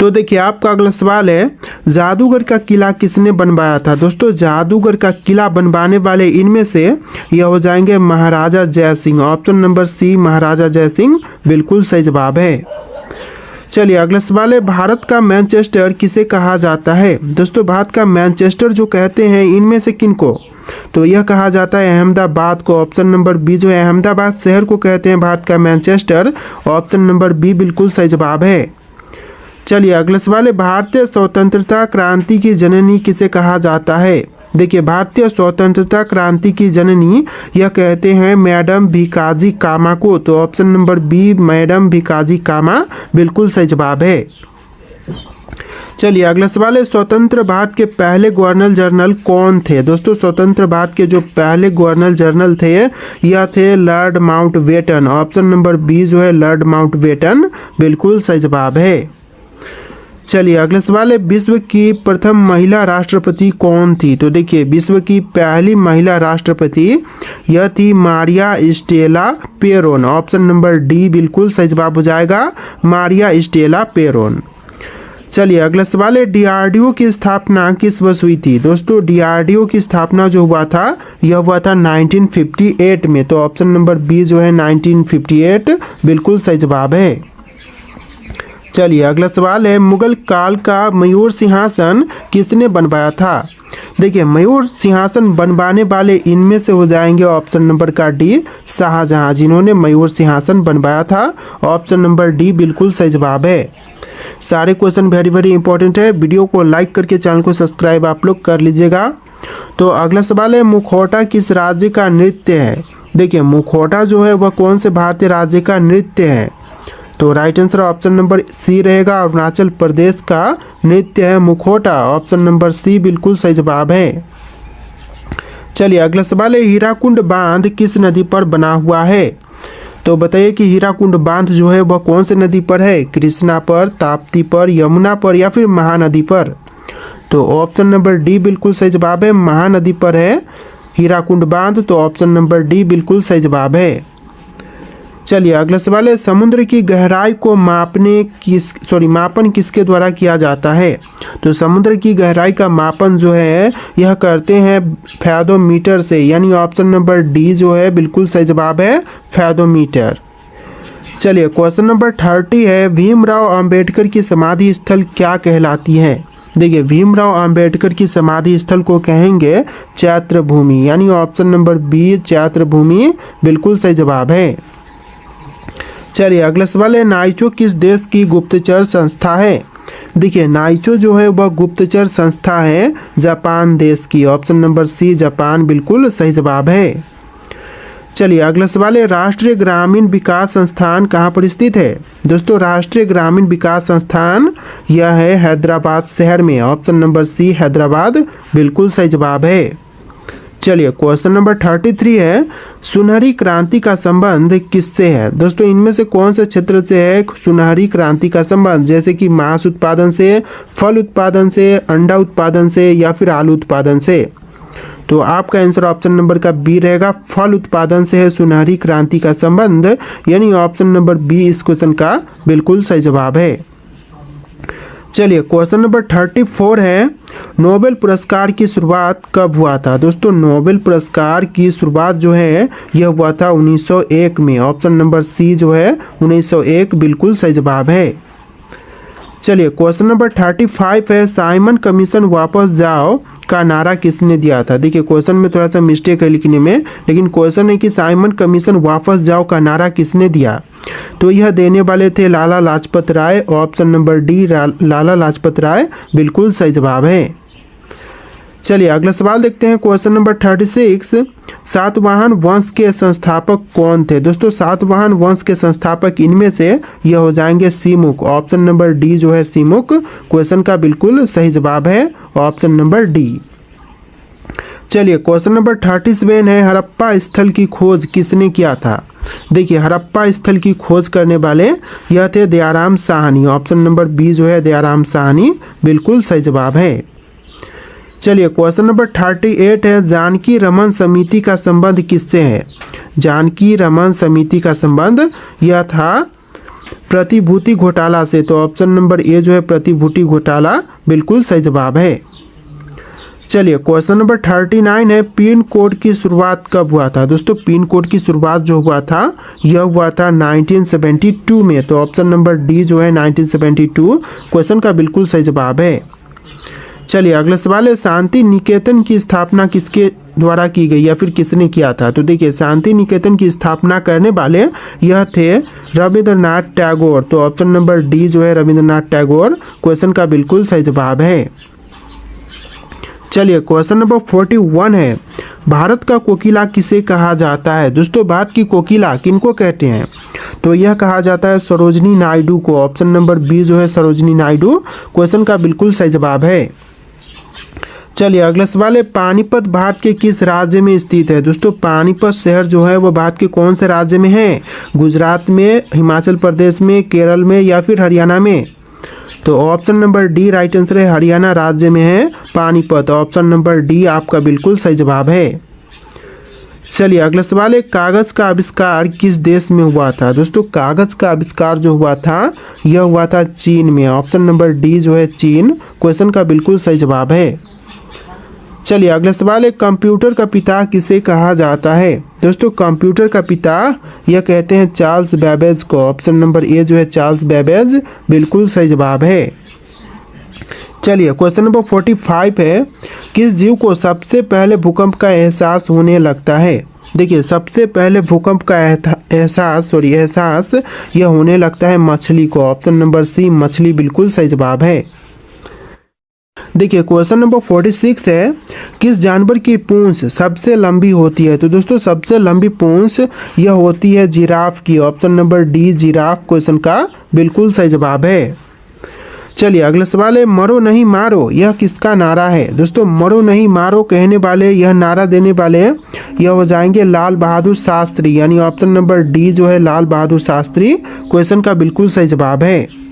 तो देखिए आपका अगला सवाल है, जादूगर का किला किसने बनवाया था। दोस्तों जादूगर का किला बनवाने वाले इनमें से यह हो जाएंगे महाराजा जय सिंह। ऑप्शन नंबर सी महाराजा जय सिंह बिल्कुल सही जवाब है। चलिए अगला सवाल है, भारत का मैनचेस्टर किसे कहा जाता है। दोस्तों भारत का मैनचेस्टर जो कहते हैं इनमें से किनको, तो यह कहा जाता है अहमदाबाद को। ऑप्शन नंबर बी जो है अहमदाबाद शहर को कहते हैं भारत का मैनचेस्टर। ऑप्शन नंबर बी बिल्कुल सही जवाब है। चलिए अगला सवाल है, भारतीय स्वतंत्रता क्रांति की जननी किसे कहा जाता है। देखिए भारतीय स्वतंत्रता क्रांति की जननी यह कहते हैं मैडम भीकाजी कामा को। तो option number B madam Bhikaji Cama बिल्कुल सही जवाब है। चलिए अगला सवाल है, स्वतंत्र भारत के पहले गवर्नर जनरल कौन थे। दोस्तों स्वतंत्र भारत के जो पहले गवर्नर जनरल थे यह थे Lord Mountbatten. Option number B जो है लॉर्ड माउंटबेटन बिल्कुल सही जवाब है। चलिए अगला सवाल है, विश्व की प्रथम महिला राष्ट्रपति कौन थी। तो देखिए विश्व की पहली महिला राष्ट्रपति यह थी Maria Stella पेरोन। Option number D बिल्कुल सही जवाब हो जाएगा, मारिया स्टेला पेरोन। चलिए अगला सवाल है, डीआरडीओ की स्थापना किस वर्ष हुई थी। दोस्तों डीआरडीओ की स्थापना जो हुआ था यह हुआ था 1958 में। तो ऑप्शन नंबर बी जो है 1958 बिल्कुल सही जवाब है। चलिए अगला सवाल है, मुगल काल का मयूर सिंहासन किसने बनवाया था। देखिए मयूर सिंहासन बनवाने वाले इनमें से हो जाएंगे ऑप्शन नंबर का डी शाहजहां, जिन्होंने मयूर सिंहासन बनवाया था। ऑप्शन नंबर डी बिल्कुल सही जवाब है। सारे क्वेश्चन वेरी इंपॉर्टेंट है। वीडियो को लाइक करके चैनल को सब्सक्राइब आप लोग कर लीजिएगा। तो अगला सवाल है, मुखौटा किस राज्य का नृत्य है। देखिए मुखौटा जो है वह कौन से भारतीय राज्य का नृत्य है। तो right answer option number C रहेगा, अरुणाचल प्रदेश का नृत्य है मुखौटा। ऑप्शन नंबर सी बिल्कुल सही जवाब है। चलिए अगला सवाल है, हीराकुंड बांध किस नदी पर बना हुआ है। तो बताइए कि हीराकुंड बांध जो है वह कौन से नदी पर है, कृष्णा पर, ताप्ती पर, यमुना पर या फिर महानदी पर। तो ऑप्शन नंबर डी बिल्कुल सही जवाब है, महानदी पर है हीराकुंड बांध। तो ऑप्शन नंबर डी बिल्कुल सही जवाब है। चलिए अगला सवाल है, समुद्र की गहराई को मापन किसके द्वारा किया जाता है। तो समुद्र की गहराई का मापन जो है यह करते हैं फैथोमीटर से, यानी ऑप्शन नंबर डी जो है बिल्कुल सही जवाब है, फैथोमीटर। चलिए क्वेश्चन नंबर 30 है, भीमराव अंबेडकर की समाधि स्थल क्या कहलाती है। देखिए भीमराव अंबेडकर की समाधि स्थल को कहेंगे चैत्र भूमि, यानी ऑप्शन नंबर बी चैत्र भूमि बिल्कुल सही जवाब है। चलिए अगला सवाल है, नाइचो किस देश की गुप्तचर संस्था है। देखिए नाइचो जो है वह गुप्तचर संस्था है जापान देश की। ऑप्शन नंबर सी जापान बिल्कुल सही जवाब है। चलिए अगला सवाल है, राष्ट्रीय ग्रामीण विकास संस्थान कहाँ पर स्थित है। दोस्तों राष्ट्रीय ग्रामीण विकास संस्थान यह है हैदराबाद शहर में। ऑप्शन नंबर सी हैदराबाद बिल्कुल सही जवाब है। चलिए क्वेश्चन नंबर 33 है, सुनहरी क्रांति का संबंध किससे है। दोस्तों इनमें से कौन से क्षेत्र से है सुनहरी क्रांति का संबंध, जैसे कि मांस उत्पादन से, फल उत्पादन से, अंडा उत्पादन से या फिर आलू उत्पादन से। तो आपका आंसर ऑप्शन नंबर का बी रहेगा, फल उत्पादन से है सुनहरी क्रांति का संबंध, यानी ऑप्शन नंबर बी इस क्वेश्चन का बिल्कुल सही जवाब है। चलिए क्वेश्चन नंबर 34 है, नोबेल पुरस्कार की शुरुआत कब हुआ था। दोस्तों नोबेल पुरस्कार की शुरुआत जो है यह हुआ था 1901 में। ऑप्शन नंबर सी जो है 1901 बिल्कुल सही जवाब है। चलिए क्वेश्चन नंबर 35 है, साइमन कमीशन वापस जाओ का नारा किसने दिया था। देखिए क्वेश्चन में थोड़ा सा मिस्टेक है लिखने में, लेकिन क्वेश्चन है कि साइमन कमीशन वापस जाओ का नारा किसने दिया। तो यह देने वाले थे Lala Lajpat Rai. Option number D Lala Lajpat Rai बिल्कुल सही जवाब है। चलिए अगला सवाल देखते हैं क्वेश्चन नंबर 36, सातवाहन वंश के संस्थापक कौन थे। दोस्तों सातवाहन वंश के संस्थापक इनमें से यह हो जाएंगे सीमुक। ऑप्शन नंबर डी जो है सीमुक क्वेश्चन का बिल्कुल सही जवाब है, ऑप्शन नंबर डी। चलिए क्वेश्चन नंबर 37 है, हड़प्पा स्थल की खोज किसने किया था। देखिए हड़प्पा स्थल की खोज करने वाले यह थे Dayaram Sahni. Option number B जो है दयाराम साहनी बिल्कुल सही जवाब है। चलिए क्वेश्चन नंबर 38 है, जानकी रमन समिति का संबंध किससे है। जानकी रमन समिति का संबंध यह था प्रतिभूति घोटाला से, तो ऑप्शन नंबर ए जो है प्रतिभूति घोटाला बिल्कुल सही जवाब है। चलिए क्वेश्चन नंबर 39 है, पिन कोड की शुरुआत कब हुआ था? दोस्तों पिन कोड की शुरुआत जो हुआ था यह हुआ था 1972 में, तो ऑप्शन नंबर डी जो है 1972 क्वेश्चन का बिल्कुल सही जवाब है। चलिए अगला सवाल है, शांति निकेतन की स्थापना किसके द्वारा की गई या फिर किसने किया था? तो देखिए शांति निकेतन की स्थापना करने वाले यह थे रविंद्रनाथ टैगोर, तो ऑप्शन नंबर डी जो है रविंद्रनाथ टैगोर क्वेश्चन का बिल्कुल सही जवाब है। चलिए क्वेश्चन नंबर 41 है, भारत का कोकिला किसे कहा जाता है? दोस्तों भारत की कोकिला किनको कहते हैं? तो यह कहा जाता है सरोजनी नायडू को, ऑप्शन नंबर बी जो है सरोजनी नायडू क्वेश्चन का बिल्कुल सही जवाब है। चलिए अगला सवाल है, पानीपत भारत के किस राज्य में स्थित है? दोस्तों पानीपत शहर जो है वो भारत के कौन से राज्य में है? गुजरात में, हिमाचल प्रदेश में, केरल में या फिर हरियाणा में? तो option number D right answer है, हरियाणा राज्य में है पानीपत, ऑप्शन नंबर डी आपका बिल्कुल सही जवाब है। चलिए अगला सवाल है, कागज का आविष्कार किस देश में हुआ था? दोस्तों कागज का आविष्कार जो हुआ था यह हुआ था चीन में, ऑप्शन नंबर डी जो है चीन क्वेश्चन का बिल्कुल सही जवाब है। चलिए अगला सवाल है, कंप्यूटर का पिता किसे कहा जाता है? दोस्तों कंप्यूटर का पिता यह कहते हैं चार्ल्स बेबेज को, ऑप्शन नंबर ए जो है चार्ल्स बेबेज बिल्कुल सही जवाब है। चलिए क्वेश्चन नंबर 45 है, किस जीव को सबसे पहले भूकंप का एहसास होने लगता है? देखिए सबसे पहले भूकंप का एहसास यह होने लगता है मछली को, ऑप्शन नंबर सी मछली बिल्कुल सही जवाब है। देखिए क्वेश्चन नंबर 46 है, किस जानवर की पूंछ सबसे लंबी होती है? तो दोस्तों सबसे लंबी पूंछ यह होती है जिराफ की, option number D giraffe question का बिल्कुल सही जवाब है। चलिए अगला सवाल है, मरो नहीं मारो यह किसका नारा है? दोस्तों मरो नहीं मारो कहने वाले, यह नारा देने वाले यह हो जाएंगे लाल बहादुर शास्त्री, यानी ऑप्शन नंबर डी जो है लाल बहादुर शास्त्री क्वेश्चन का बिल्कुल सही जवाब है।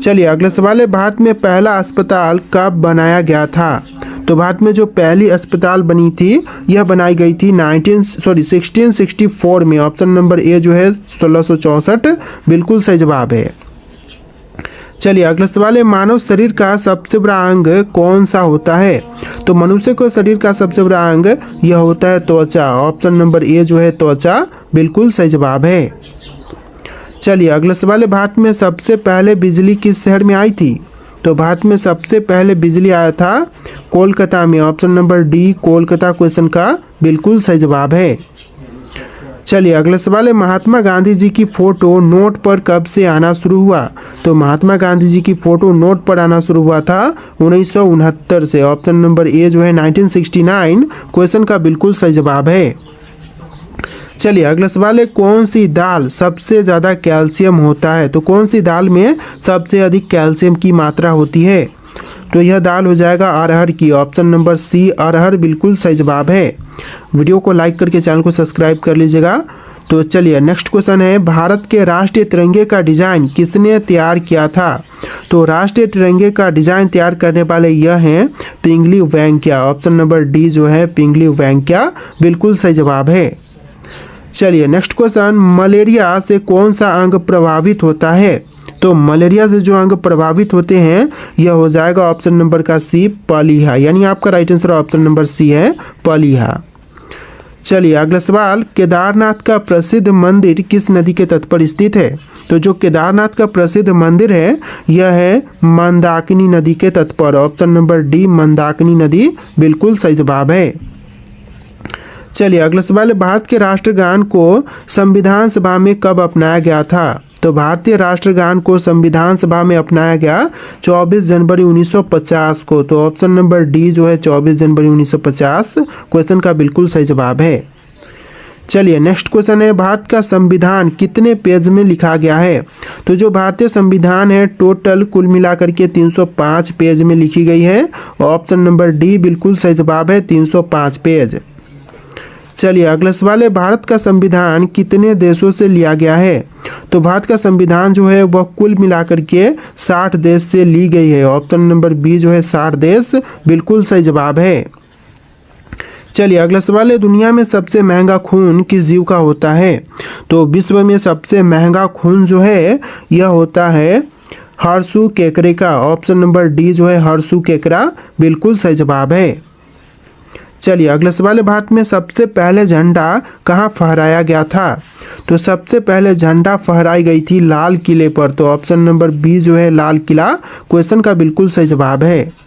चलिए अगला सवाल है, भारत में पहला अस्पताल कब बनाया गया था? तो भारत में जो पहली अस्पताल बनी थी यह बनाई गई थी 1664 में, ऑप्शन नंबर ए जो है 1664 बिल्कुल सही जवाब है। चलिए अगला सवाल है, मानव शरीर का सबसे बड़ा अंग कौन सा होता है? तो मनुष्य को शरीर का सबसे बड़ा अंग यह होता है त्वचा, ऑप्शन नंबर ए जो है त्वचा बिल्कुल सही जवाब है। चलिए अगला सवाल है, भारत में सबसे पहले बिजली किस शहर में आई थी? तो भारत में सबसे पहले बिजली आया था कोलकाता में, option number D Kolkata question का बिल्कुल सही जवाब है। चलिए अगला सवाल है, महात्मा गांधी जी की फोटो नोट पर कब से आना शुरू हुआ? तो महात्मा गांधी जी की फोटो नोट पर आना शुरू हुआ था 1969 से, ऑप्शन नंबर ए जो है 1969 क्वेश्चन का बिल्कुल सही जवाब है। चलिए अगला सवाल है, कौन सी दाल सबसे ज़्यादा कैल्शियम होता है? तो कौन सी दाल में सबसे अधिक कैल्शियम की मात्रा होती है? तो यह दाल हो जाएगा अरहर की, ऑप्शन नंबर सी अरहर बिल्कुल सही जवाब है। वीडियो को लाइक करके चैनल को सब्सक्राइब कर लीजिएगा। तो चलिए नेक्स्ट क्वेश्चन है, भारत के राष्ट्रीय तिरंगे का डिज़ाइन किसने तैयार किया था? तो राष्ट्रीय तिरंगे का डिज़ाइन तैयार करने वाले यह हैं पिंगली वेंकैया, ऑप्शन नंबर डी जो है पिंगली वेंकैया बिल्कुल सही जवाब है। चलिए नेक्स्ट क्वेश्चन, मलेरिया से कौन सा अंग प्रभावित होता है? तो मलेरिया से जो अंग प्रभावित होते हैं यह हो जाएगा ऑप्शन नंबर का सी पलीहा, यानी आपका right answer option number C है पलीहा। चलिए अगला सवाल, केदारनाथ का प्रसिद्ध मंदिर किस नदी के तट पर स्थित है? तो जो केदारनाथ का प्रसिद्ध मंदिर है यह है मंदाकिनी नदी के तट पर, ऑप्शन नंबर डी मंदाकिनी नदी बिल्कुल सही जवाब है। चलिए अगला सवाल है, भारत के राष्ट्रगान को संविधान सभा में कब अपनाया गया था? तो भारतीय राष्ट्रगान को संविधान सभा में अपनाया गया 24 जनवरी 1950 को, तो ऑप्शन नंबर डी जो है 24 जनवरी 1950 क्वेश्चन का बिल्कुल सही जवाब है। चलिए नेक्स्ट क्वेश्चन है, भारत का संविधान कितने पेज में लिखा गया है? तो जो भारतीय संविधान है टोटल कुल मिलाकर के 305 पेज में लिखी गई है, ऑप्शन नंबर डी बिल्कुल सही जवाब है 305 पेज। चलिए अगला सवाल है, भारत का संविधान कितने देशों से लिया गया है? तो भारत का संविधान जो है वह कुल मिलाकर के 60 देश से ली गई है, ऑप्शन नंबर बी जो है 60 देश बिल्कुल सही जवाब है। चलिए अगला सवाल है, दुनिया में सबसे महंगा खून किस जीव का होता है? तो विश्व में सबसे महंगा खून जो है यह होता है हर्षु केकरे का। ऑप्शन नंबर डी जो है हर्षु केकरा बिल्कुल सही जवाब है। चलिए अगला सवाल है, भारत में सबसे पहले झंडा कहाँ फहराया गया था? तो सबसे पहले झंडा फहराई गई थी लाल किले पर। तो ऑप्शन नंबर बी जो है लाल किला क्वेश्चन का बिल्कुल सही जवाब है।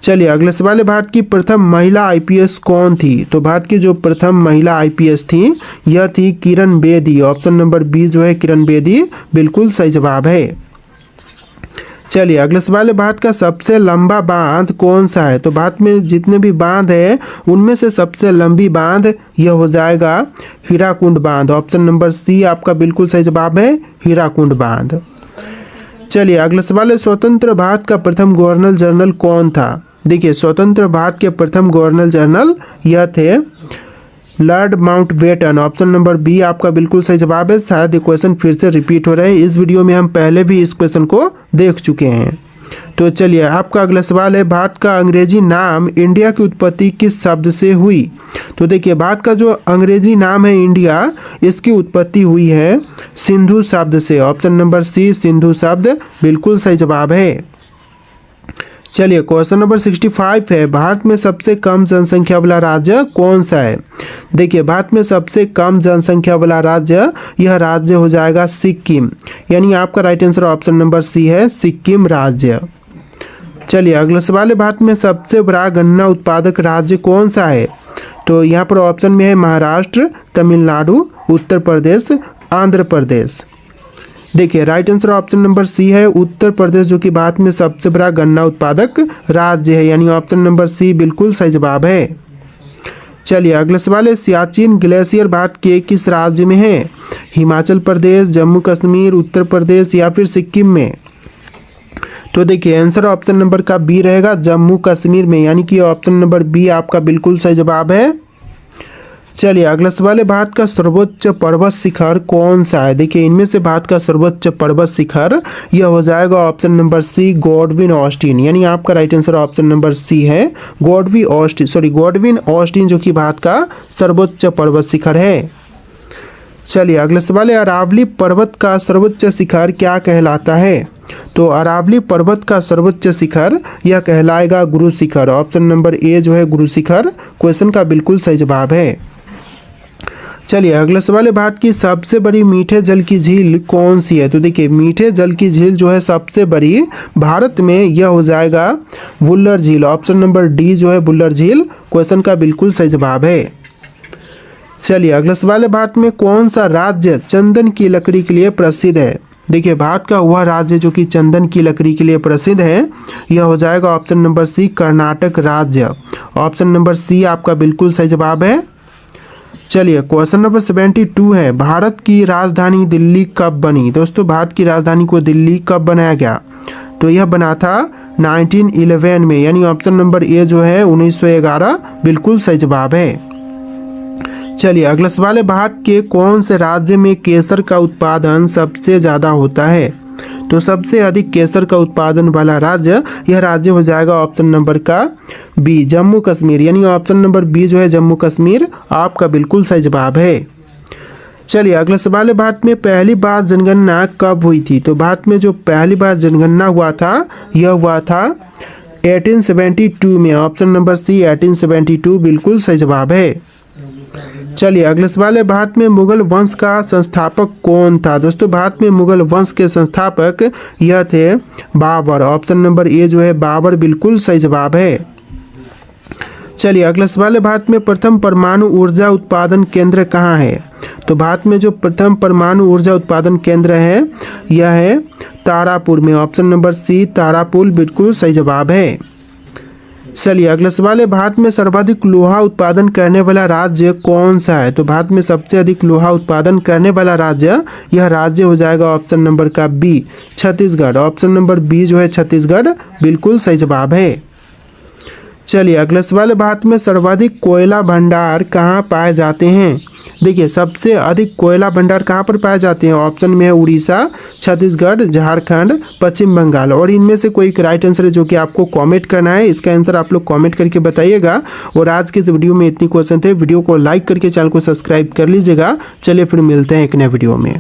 चलिए अगला सवाल है, भारत की प्रथम महिला आईपीएस कौन थी? तो भारत की जो प्रथम महिला आईपीएस थी यह थी Kiran Bedi. Option number B जो है किरण बेदी बिल्कुल सही जवाब है। चलिए अगला सवाल है, भारत का सबसे लंबा बांध कौन सा है? तो भारत में जितने भी बांध है उनमें से सबसे लंबी बांध यह हो जाएगा हीराकुंड बांध। ऑप्शन नंबर सी आपका बिल्कुल सही जवाब है हीराकुंड बांध। चलिए अगला सवाल है, स्वतंत्र भारत का प्रथम गवर्नर जनरल कौन था? देखिए स्वतंत्र भारत के प्रथम गवर्नर जनरल यह थे Lord Mountbatten. Option number B आपका बिल्कुल सही जवाब है। शायद ये क्वेश्चन फिर से रिपीट हो रहे हैं, इस वीडियो में हम पहले भी इस क्वेश्चन को देख चुके हैं। तो चलिए आपका अगला सवाल है, भारत का अंग्रेजी नाम इंडिया की उत्पत्ति किस शब्द से हुई? तो देखिए भारत का जो अंग्रेजी नाम है इंडिया, इसकी उत्पत्ति हुई है सिंधु शब्द से। ऑप्शन नंबर सी सिंधु शब्द बिल्कुल सही जवाब है। चलिए क्वेश्चन नंबर 65 है, भारत में सबसे कम जनसंख्या वाला राज्य कौन सा है? देखिए भारत में सबसे कम जनसंख्या वाला राज्य यह राज्य हो जाएगा सिक्किम, यानी आपका right answer option number C है सिक्किम राज्य। चलिए अगला सवाल है, भारत में सबसे बड़ा गन्ना उत्पादक राज्य कौन सा है? तो यहाँ पर ऑप्शन में है महाराष्ट्र, तमिलनाडु, उत्तर प्रदेश, आंध्र प्रदेश। देखिए right answer option number C है उत्तर प्रदेश, जो कि भारत में सबसे बड़ा गन्ना उत्पादक राज्य है, यानी ऑप्शन नंबर सी बिल्कुल सही जवाब है। चलिए अगला सवाल है, सियाचिन ग्लेशियर भारत के किस राज्य में है? हिमाचल प्रदेश, जम्मू कश्मीर, उत्तर प्रदेश या फिर सिक्किम में? तो देखिए आंसर ऑप्शन नंबर का बी रहेगा जम्मू कश्मीर में, यानी कि ऑप्शन नंबर बी आपका बिल्कुल सही जवाब है। चलिए अगला सवाल है, भारत का सर्वोच्च पर्वत शिखर कौन सा है? देखिए इनमें से भारत का सर्वोच्च पर्वत शिखर यह हो जाएगा option number C Godwin Austen, यानी आपका right answer option number C है गॉडविन ऑस्टिन, जो कि भारत का सर्वोच्च पर्वत शिखर है। चलिए अगला सवाल है, अरावली पर्वत का सर्वोच्च शिखर क्या कहलाता है? तो अरावली पर्वत का सर्वोच्च शिखर यह कहलाएगा Guru Shikhar. Option number A जो है गुरु शिखर क्वेश्चन का बिल्कुल सही जवाब है। चलिए अगला सवाल है, भारत की सबसे बड़ी मीठे जल की झील कौन सी है? तो देखिए मीठे जल की झील जो है सबसे बड़ी भारत में यह हो जाएगा बुल्लर झील। ऑप्शन नंबर डी जो है बुल्लर झील क्वेश्चन का बिल्कुल सही जवाब है। चलिए अगला सवाल है, भारत में कौन सा राज्य चंदन की लकड़ी के लिए प्रसिद्ध है? देखिए भारत का वह राज्य जो कि चंदन की लकड़ी के लिए प्रसिद्ध है यह हो जाएगा ऑप्शन नंबर सी कर्नाटक राज्य। ऑप्शन नंबर सी आपका बिल्कुल सही जवाब है। चलिए क्वेश्चन नंबर 72 है, भारत की राजधानी दिल्ली कब बनी? दोस्तों भारत की राजधानी को दिल्ली कब बनाया गया? तो यह बना था 1911 में, यानी ऑप्शन नंबर ए जो है 1911 बिल्कुल सही जवाब है। चलिए अगला सवाल है, भारत के कौन से राज्य में केसर का उत्पादन सबसे ज़्यादा होता है? तो सबसे अधिक केसर का उत्पादन वाला राज्य यह राज्य हो जाएगा ऑप्शन नंबर का बी जम्मू कश्मीर, यानी ऑप्शन नंबर बी जो है जम्मू कश्मीर आपका बिल्कुल सही जवाब है। चलिए अगला सवाल है, भारत में पहली बार जनगणना कब हुई थी? तो भारत में जो पहली बार जनगणना हुआ था यह हुआ था 1872 में। ऑप्शन नंबर सी 1872 बिल्कुल सही जवाब है। चलिए अगला सवाल है, भारत में मुगल वंश का संस्थापक कौन था? दोस्तों भारत में मुगल वंश के संस्थापक यह थे बाबर। ऑप्शन नंबर ए जो है बाबर बिल्कुल सही जवाब है। चलिए अगला सवाल है, भारत में प्रथम परमाणु ऊर्जा उत्पादन केंद्र कहाँ है? तो भारत में जो प्रथम परमाणु ऊर्जा उत्पादन केंद्र है यह है तारापुर में। ऑप्शन नंबर सी तारापुर बिल्कुल सही जवाब है। चलिए अगला सवाल है, भारत में सर्वाधिक लोहा उत्पादन करने वाला राज्य कौन सा है? तो भारत में सबसे अधिक लोहा उत्पादन करने वाला राज्य यह राज्य हो जाएगा ऑप्शन नंबर का B Chhattisgarh. Option number B जो है छत्तीसगढ़ बिल्कुल सही जवाब है। चलिए अगला सवाल है, भारत में सर्वाधिक कोयला भंडार कहाँ पाए जाते हैं? देखिए सबसे अधिक कोयला भंडार कहाँ पर पाए जाते हैं? ऑप्शन में है उड़ीसा, छत्तीसगढ़, झारखंड, पश्चिम बंगाल। और इनमें से कोई एक राइट आंसर है जो कि आपको कमेंट करना है। इसका आंसर आप लोग कमेंट करके बताइएगा। और आज के इस वीडियो में इतनी क्वेश्चन थे। वीडियो को लाइक करके चैनल को सब्सक्राइब कर लीजिएगा। चलिए फिर मिलते हैं एक नए वीडियो में।